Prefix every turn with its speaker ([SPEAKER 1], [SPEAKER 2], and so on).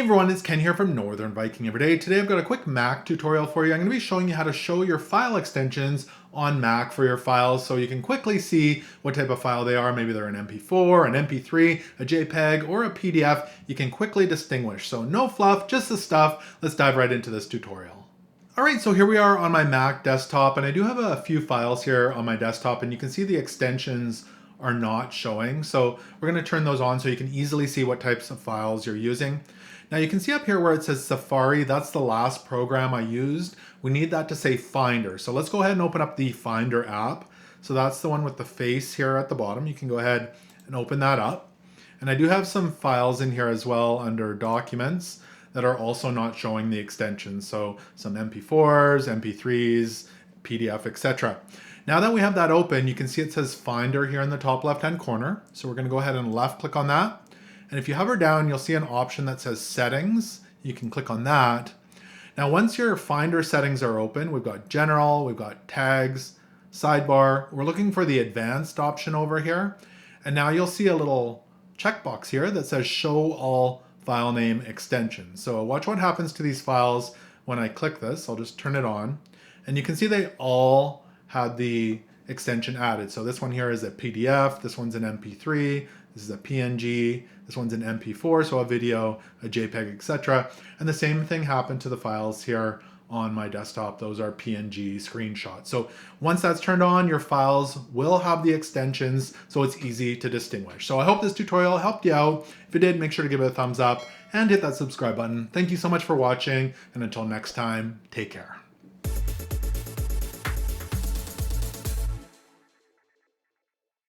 [SPEAKER 1] Everyone, it's Ken here from Northern Viking Everyday. Today I've got a quick Mac tutorial for you. I'm going to be showing you how to show your file extensions on Mac for your files so you can quickly see what type of file they are. Maybe they're an MP4, an MP3, a JPEG, or a PDF. You can quickly distinguish. So no fluff, just the stuff. Let's dive right into this tutorial. Alright, so here we are on my Mac desktop, and I do have a few files here on my desktop, and you can see the extensions are not showing. So we're going to turn those on so you can easily see what types of files you're using. Now you can see up here where it says Safari, that's the last program I used. We need that to say Finder. So let's go ahead and open up the Finder app. So that's the one with the face here at the bottom. You can go ahead and open that up. And I do have some files in here as well under Documents that are also not showing the extensions. So some MP4s, MP3s, PDF, etc. Now that we have that open, you can see it says Finder here in the top left-hand corner. So we're going to go ahead and left click on that. And if you hover down, you'll see an option that says Settings. You can click on that. Now, once your Finder settings are open, we've got General, we've got Tags, Sidebar. We're looking for the Advanced option over here. And now you'll see a little checkbox here that says Show All File Name Extensions. So watch what happens to these files when I click this. I'll just turn it on. And you can see they all had the extension added. So this one here is a PDF, this one's an MP3, this is a PNG, this one's an MP4, so a video, a JPEG, etc. And the same thing happened to the files here on my desktop. Those are PNG screenshots. So once that's turned on, your files will have the extensions, so it's easy to distinguish. So I hope this tutorial helped you out. If it did, make sure to give it a thumbs up and hit that subscribe button. Thank you so much for watching, and until next time, take care.